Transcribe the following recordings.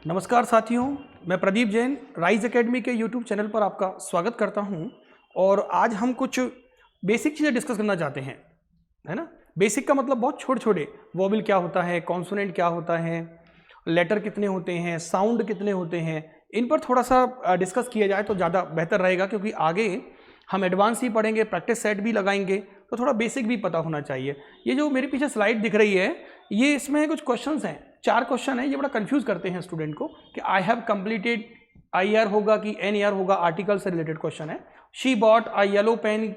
नमस्कार साथियों, मैं प्रदीप जैन राइज एकेडमी के यूट्यूब चैनल पर आपका स्वागत करता हूं। और आज हम कुछ बेसिक चीज़ें डिस्कस करना चाहते हैं, है ना। बेसिक का मतलब बहुत छोटे छोटे, वोवेल क्या होता है, कॉन्सोनेंट क्या होता है, लेटर कितने होते हैं, साउंड कितने होते हैं, इन पर थोड़ा सा डिस्कस किया जाए तो ज़्यादा बेहतर रहेगा, क्योंकि आगे हम एडवांस ही पढ़ेंगे, प्रैक्टिस सेट भी लगाएंगे, तो थोड़ा बेसिक भी पता होना चाहिए। ये जो मेरे पीछे स्लाइड दिख रही है, ये इसमें कुछ क्वेश्चंस हैं, 4 क्वेश्चन है। ये बड़ा कंफ्यूज करते हैं स्टूडेंट को कि I have completed, I R होगा कि एन आर होगा, आर्टिकल से रिलेटेड क्वेश्चन है। She bought a yellow pen,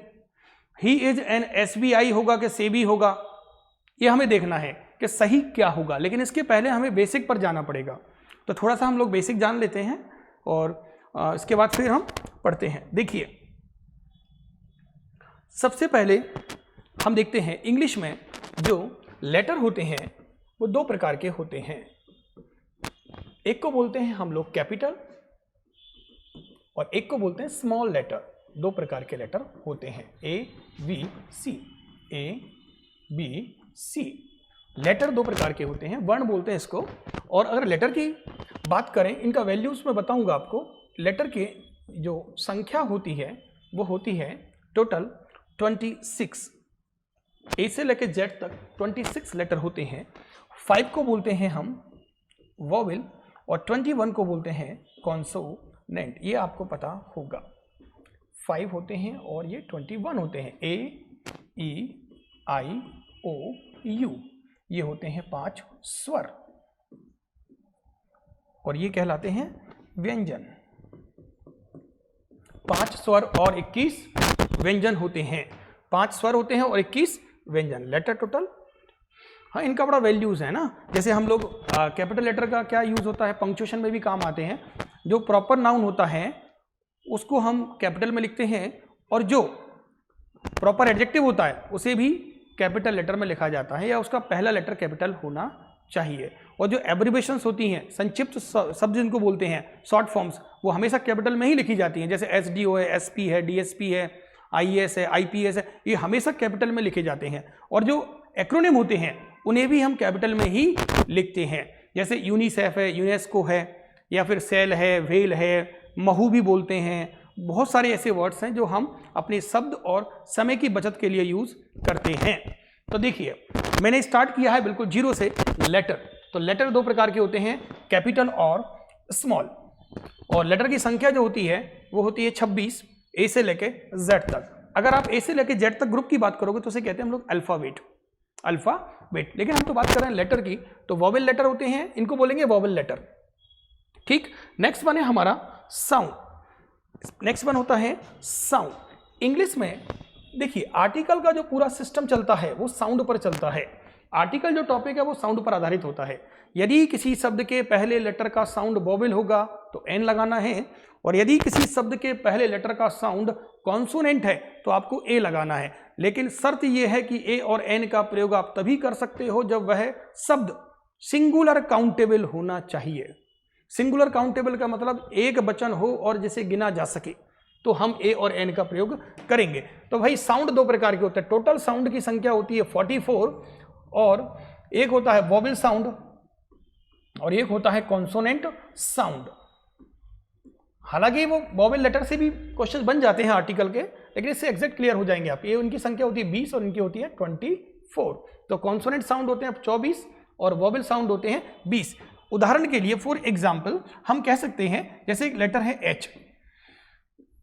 he is an SBI होगा कि सेबी होगा, ये हमें देखना है कि सही क्या होगा। लेकिन इसके पहले हमें बेसिक पर जाना पड़ेगा, तो थोड़ा सा हम लोग बेसिक जान लेते हैं और इसके बाद फिर हम पढ़ते हैं। देखिए, सबसे पहले हम देखते हैं इंग्लिश में जो लेटर होते हैं वो 2 प्रकार के होते हैं। एक को बोलते हैं हम लोग कैपिटल और एक को बोलते हैं स्मॉल लेटर। 2 प्रकार के लेटर होते हैं, ABC। ABC लेटर 2 प्रकार के होते हैं, वर्ण बोलते हैं इसको। और अगर लेटर की बात करें, इनका वैल्यूज मैं बताऊंगा आपको। लेटर की जो संख्या होती है वो होती है टोटल 26, ए से लेकर जेड तक 26 लेटर होते हैं। 5 को बोलते हैं हम वोवेल और 21 को बोलते हैं कॉन्सोनेंट। ये आपको पता होगा, 5 होते हैं और ये 21 होते हैं। A, E, I, O, U, ये होते हैं 5 स्वर और ये कहलाते हैं व्यंजन। 5 स्वर और 21 व्यंजन होते हैं। 5 स्वर होते हैं और 21 व्यंजन, लेटर टोटल। हाँ, इनका बड़ा वैल्यूज है ना। जैसे हम लोग कैपिटल लेटर का क्या यूज होता है, पंक्चुएशन में भी काम आते हैं। जो प्रॉपर नाउन होता है उसको हम कैपिटल में लिखते हैं, और जो प्रॉपर एडजेक्टिव होता है उसे भी कैपिटल लेटर में लिखा जाता है, या उसका पहला लेटर कैपिटल होना चाहिए। और जो एब्रिवेशंस होती हैं, संक्षिप्त शब्द जिनको बोलते हैं, शॉर्ट फॉर्म्स, वो हमेशा कैपिटल में ही लिखी जाती हैं। जैसे SDO है, SP है, DSP है, IAS है, IPS है, ये हमेशा कैपिटल में लिखे जाते हैं। और जो एक्रोनिम होते हैं उन्हें भी हम कैपिटल में ही लिखते हैं। जैसे यूनिसेफ है, यूनेस्को है, या फिर सेल है, वेल है, महू भी बोलते हैं। बहुत सारे ऐसे वर्ड्स हैं जो हम अपने शब्द और समय की बचत के लिए यूज करते हैं। तो देखिए, मैंने स्टार्ट किया है बिल्कुल जीरो से लेटर। तो लेटर 2 प्रकार के होते हैं, कैपिटल और स्मॉल। और लेटर की संख्या जो होती है वो होती है 26, ए से लेके जेड तक। अगर आप ए से लेके जेड तक ग्रुप की बात करोगे तो उसे कहते हैं हम लोग अल्फाबेट। लेकिन हम तो बात कर रहे हैं लेटर की, तो वोवेल लेटर होते हैं, इनको बोलेंगे वोवेल लेटर। ठीक, नेक्स्ट वन है हमारा साउंड। नेक्स्ट वन होता है साउंड। इंग्लिश में देखिए, आर्टिकल का जो पूरा सिस्टम चलता है वो साउंड पर चलता है। आर्टिकल जो टॉपिक है वो साउंड पर आधारित होता है। यदि किसी शब्द के पहले लेटर का साउंड वोवेल होगा तो एन लगाना है, और यदि किसी शब्द के पहले लेटर का साउंड कॉन्सोनेंट है तो आपको ए लगाना है। लेकिन शर्त यह है कि ए और एन का प्रयोग आप तभी कर सकते हो जब वह शब्द सिंगुलर काउंटेबल होना चाहिए। सिंगुलर काउंटेबल का मतलब एक वचन हो और जिसे गिना जा सके, तो हम ए और एन का प्रयोग करेंगे। तो भाई, साउंड 2 प्रकार के होते हैं। टोटल साउंड की संख्या होती है 44, और एक होता है वोवेल साउंड और एक होता है कॉन्सोनेंट साउंड। हालांकि वो वोवेल लेटर से भी क्वेश्चन बन जाते हैं आर्टिकल के, लेकिन इससे एग्जैक्ट क्लियर हो जाएंगे आप। ये उनकी संख्या होती है 20 और इनकी होती है 24। तो कॉन्सोनेंट साउंड होते हैं 24 और वोवेल साउंड होते हैं 20। उदाहरण के लिए, फॉर एग्जाम्पल, हम कह सकते हैं, जैसे एक लेटर है एच।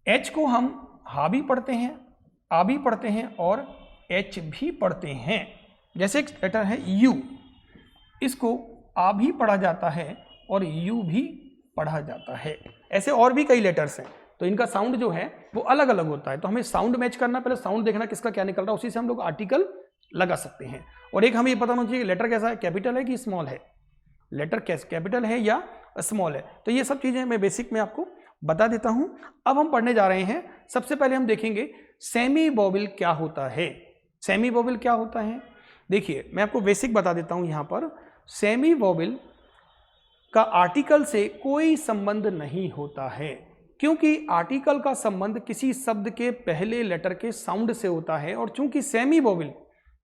एच को हम हा भी पढ़ते हैं, आ भी पढ़ते हैं और एच भी पढ़ते हैं। जैसे एक लेटर है यू, इसको आ भी पढ़ा जाता है और यू भी पढ़ा जाता है। ऐसे और भी कई लेटर्स हैं, तो इनका साउंड जो है वो अलग अलग होता है। तो हमें साउंड मैच करना, पहले साउंड देखना किसका क्या निकल रहा है, उसी से हम लोग आर्टिकल लगा सकते हैं। और एक हमें ये पता होना चाहिए कि लेटर कैसा है, कैपिटल है कि स्मॉल है, लेटर कैपिटल है या स्मॉल है। तो ये सब चीज़ें मैं बेसिक में आपको बता देता हूं। अब हम पढ़ने जा रहे हैं। सबसे पहले हम देखेंगे सेमी वोवेल क्या होता है। सेमी वोवेल क्या होता है, देखिए मैं आपको बेसिक बता देता हूं। यहां पर सेमी वोवेल का आर्टिकल से कोई संबंध नहीं होता है, क्योंकि आर्टिकल का संबंध किसी शब्द के पहले लेटर के साउंड से होता है। और चूंकि सेमी वोवेल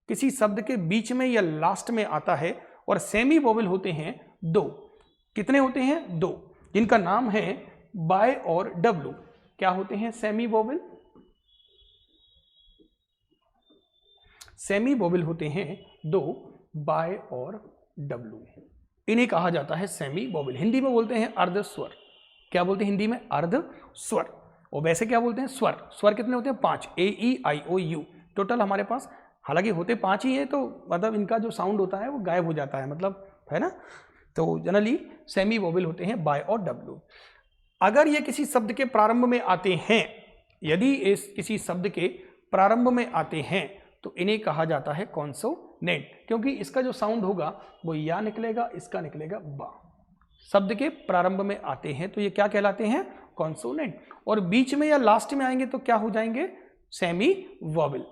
किसी शब्द के बीच में या लास्ट में आता है, और सेमी वोवेल होते हैं 2, कितने होते हैं? 2, जिनका नाम है बाय और डब्लू। क्या होते हैं? Semi vowel. सेमी वोवेल होते हैं 2, बाय और डब्लू। इन्हें कहा जाता है सेमी वोवेल। हिंदी में बोलते हैं अर्ध स्वर। क्या बोलते हैं हिंदी में? अर्ध स्वर। और वैसे क्या बोलते हैं? स्वर। स्वर कितने होते हैं? 5, AEIOU। टोटल हमारे पास, हालांकि होते 5 ही है, तो मतलब इनका जो साउंड होता है वो गायब हो जाता है, मतलब है ना। तो जनरली सेमी वोवेल होते हैं बाय और डब्लू। अगर ये किसी शब्द के प्रारंभ में आते हैं, यदि इस किसी शब्द के प्रारंभ में आते हैं तो इन्हें कहा जाता है कॉन्सोनेंट, क्योंकि इसका जो साउंड होगा वो या निकलेगा, इसका निकलेगा बा। शब्द के प्रारंभ में आते हैं तो ये क्या कहलाते हैं? कॉन्सोनेंट। और बीच में या लास्ट में आएंगे तो क्या हो जाएंगे? Semi vowel.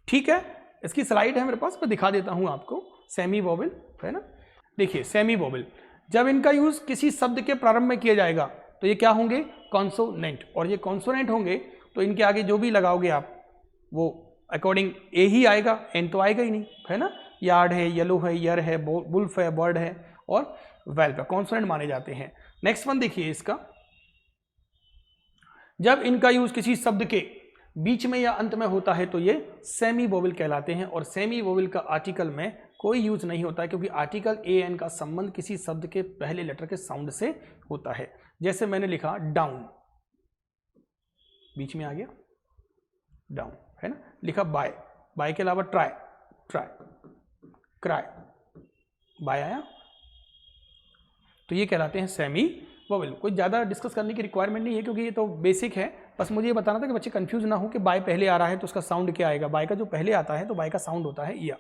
ठीक है, इसकी स्लाइड है मेरे पास, मैं दिखा देता हूं आपको। सेमी वोवेल है ना, देखिए सेमी वोवेल, जब इनका यूज किसी शब्द के प्रारंभ में किया जाएगा तो ये क्या होंगे? कॉन्सोनेंट। और ये कॉन्सोनेंट होंगे तो इनके आगे जो भी लगाओगे आप वो अकॉर्डिंग ए ही आएगा, एन तो आएगा ही नहीं, है ना। यार्ड है, येलो है, यर है, बुल्फ है, बर्ड है और वेल्फ है, कॉन्सोनेंट माने जाते हैं। नेक्स्ट वन देखिए इसका, जब इनका यूज किसी शब्द के बीच में या अंत में होता है तो ये सेमी वोवेल कहलाते हैं। और सेमी वोवेल का आर्टिकल में कोई यूज नहीं होता है, क्योंकि आर्टिकल ए एन का संबंध किसी शब्द के पहले लेटर के साउंड से होता है। जैसे मैंने लिखा डाउन, बीच में आ गया डाउन, है ना। लिखा बाय, बाय के अलावा ट्राई, ट्राई, क्राई, बाय आया, तो ये कहलाते हैं सेमी वोवेल। कोई ज़्यादा डिस्कस करने की रिक्वायरमेंट नहीं है, क्योंकि ये तो बेसिक है। बस मुझे ये बताना था कि बच्चे कंफ्यूज ना हो कि बाय पहले आ रहा है तो उसका साउंड क्या आएगा। बाय का जो पहले आता है तो बाय का साउंड होता है या,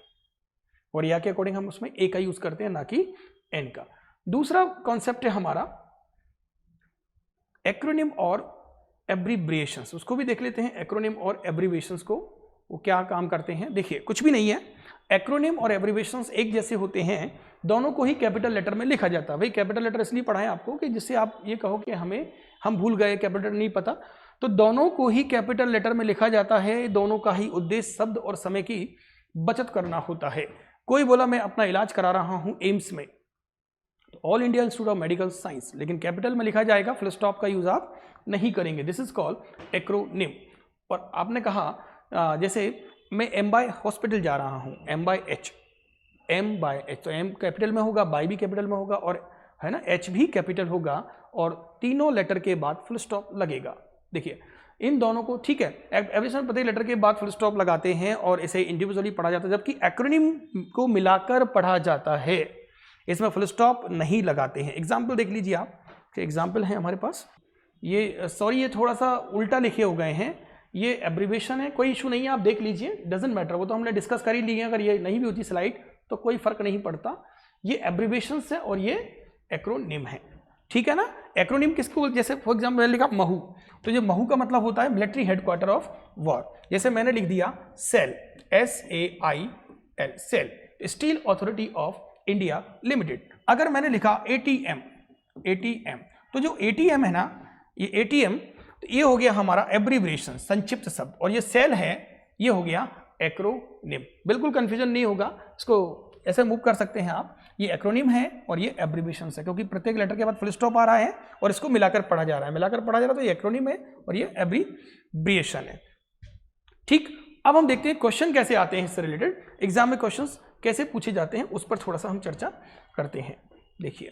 और या के अकॉर्डिंग हम उसमें ए का यूज करते हैं, ना कि एन का। दूसरा कॉन्सेप्ट है हमारा एक्रोनिम और एब्रिविएशंस, उसको भी देख लेते हैं। एक्रोनिम और एब्रिविएशंस को वो क्या काम करते हैं? देखिए कुछ भी नहीं है, एक्रोनिम और एब्रिविएशंस एक जैसे होते हैं, दोनों को ही कैपिटल लेटर में लिखा जाता है। भाई कैपिटल लेटर इसलिए पढ़ाएं आपको कि जिससे आप ये कहो कि हम भूल गए, कैपिटल नहीं पता। तो दोनों को ही कैपिटल लेटर में लिखा जाता है। दोनों का ही उद्देश्य शब्द और समय की बचत करना होता है। कोई बोला मैं अपना इलाज करा रहा हूं एम्स में, तो all India institute of medical science, लेकिन कैपिटल में लिखा जाएगा, फुल स्टॉप का यूज आप नहीं करेंगे। This is called acronym. और आपने कहा जैसे मैं एम बाय हॉस्पिटल जा रहा हूं, एम बाय एच, तो एम कैपिटल में होगा, बाय भी कैपिटल में होगा, और है ना एच भी कैपिटल होगा, और तीनों लेटर के बाद फुल स्टॉप लगेगा। देखिए इन दोनों को, ठीक है, एब्रिविएशन प्रत्येक लेटर के बाद फुल स्टॉप लगाते हैं और इसे इंडिविजुअली पढ़ा जाता है, जबकि एक्रोनिम को मिलाकर पढ़ा जाता है, इसमें फुल स्टॉप नहीं लगाते हैं। एग्जाम्पल देख लीजिए आप, एग्जाम्पल है हमारे पास, ये सॉरी ये थोड़ा सा उल्टा लिखे हो गए हैं, ये एब्रिविएशन है, कोई इशू नहीं है, आप देख लीजिए, डजेंट मैटर, वो तो हमने डिस्कस कर ही लिए हैं। अगर ये नहीं भी होती स्लाइड तो कोई फर्क नहीं पड़ता। ये एब्रिविएशन है और ये एक्रोनिम है, ठीक है ना। एक्रोनिम किसको, जैसे फॉर एग्जाम्पल मैंने लिखा महू, तो ये महू का मतलब होता है मिलिट्री हेडक्वार्टर ऑफ वॉर। जैसे मैंने लिख दिया SAIL, SAIL, SAIL, Steel Authority of India Limited. अगर मैंने लिखा ATM, तो जो ATM है ना, ये ATM, तो ये हो गया हमारा एब्रिविएशन, संक्षिप्त शब्द, और ये सेल है, ये हो गया एक्रोनिम। बिल्कुल कंफ्यूजन नहीं होगा, इसको ऐसे मूव कर सकते हैं आप। ये एक्रोनिम है और ये एब्रिविएशन है, क्योंकि प्रत्येक लेटर के बाद फुल स्टॉप आ रहा है और इसको मिलाकर पढ़ा जा रहा है, तो ये एक्रोनिम है और ये एब्रिविएशन है। ठीक, अब हम देखते हैं क्वेश्चन कैसे आते हैं इससे रिलेटेड, एग्जाम में क्वेश्चंस कैसे पूछे जाते हैं, उस पर थोड़ा सा हम चर्चा करते हैं। देखिए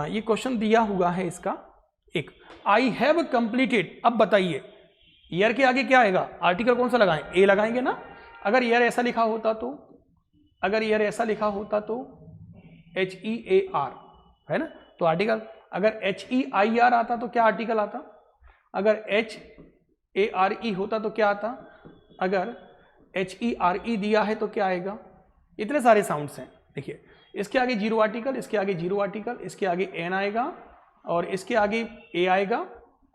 ये क्वेश्चन दिया हुआ है इसका एक, आई हैव कंप्लीटेड। अब बताइए ईयर के आगे क्या आएगा, आर्टिकल कौन सा लगाएं? ए लगाएंगे ना। अगर ईयर ऐसा लिखा होता तो, HEAR है ना, तो आर्टिकल, अगर HEIR आता तो क्या आर्टिकल आता, अगर HARE होता तो क्या आता, अगर HERE दिया है तो क्या आएगा। इतने सारे साउंड्स हैं। देखिए इसके आगे जीरो आर्टिकल, इसके आगे जीरो आर्टिकल, इसके आगे एन आएगा और इसके आगे ए आएगा,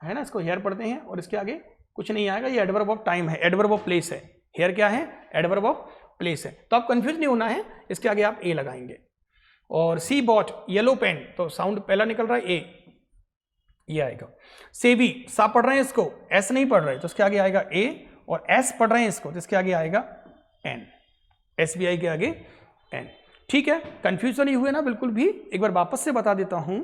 है ना, इसको हेयर पढ़ते हैं, और इसके आगे कुछ नहीं आएगा, ये एडवर्ब ऑफ टाइम है, एडवर्ब ऑफ प्लेस है। हेयर क्या है, एडवर्ब ऑफ प्लेस है, तो आप कंफ्यूज नहीं होना है, इसके आगे आप ए लगाएंगे। और सी बॉट येलो पेन, तो साउंड पहला निकल रहा है ए, ये आएगा। सेवी, सा पढ़ रहे हैं इसको, एस नहीं पढ़ रहे तो इसके आगे आएगा ए, और एस पढ़ रहे हैं इसको तो इसके आगे आएगा एन, SBI के आगे एन। ठीक है, कंफ्यूजन नहीं हुए ना बिल्कुल भी। एक बार वापस से बता देता हूं,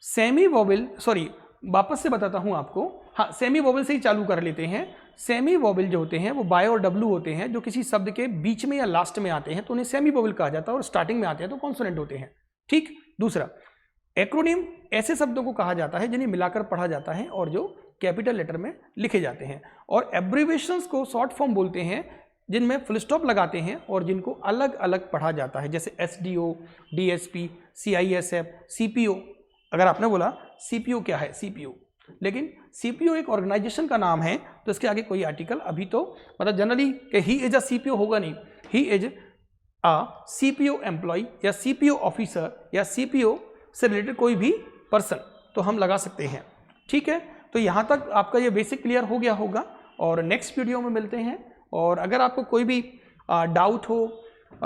सेमी वोवेल, सॉरी वापस से बताता हूं आपको, हाँ सेमी वोवेल से ही चालू कर लेते हैं। सेमी वोवेल जो होते हैं वो बाय और डब्ल्यू होते हैं, जो किसी शब्द के बीच में या लास्ट में आते हैं तो उन्हें सेमी वोवेल कहा जाता है, और स्टार्टिंग में आते हैं तो कॉन्सोनेंट होते हैं। ठीक। दूसरा, एक्रोनिम ऐसे शब्दों को कहा जाता है जिन्हें मिलाकर पढ़ा जाता है और जो कैपिटल लेटर में लिखे जाते हैं। और एब्रिविएशंस को शॉर्ट फॉर्म बोलते हैं, जिनमें फुल स्टॉप लगाते हैं और जिनको अलग अलग पढ़ा जाता है, जैसे SDO, DSP, CISF, CPO। अगर आपने बोला CPO क्या है, CPO, लेकिन CPO एक ऑर्गेनाइजेशन का नाम है, तो इसके आगे कोई आर्टिकल अभी तो मतलब जनरली कि ही इज अ CPO होगा नहीं, he is a CPO employee या CPO ऑफिसर या CPO से रिलेटेड कोई भी पर्सन तो हम लगा सकते हैं। ठीक है, तो यहाँ तक आपका ये बेसिक क्लियर हो गया होगा और नेक्स्ट वीडियो में मिलते हैं। और अगर आपको कोई भी डाउट हो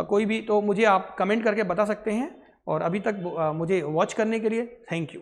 कोई भी, तो मुझे आप कमेंट करके बता सकते हैं। और अभी तक मुझे वॉच करने के लिए थैंक यू।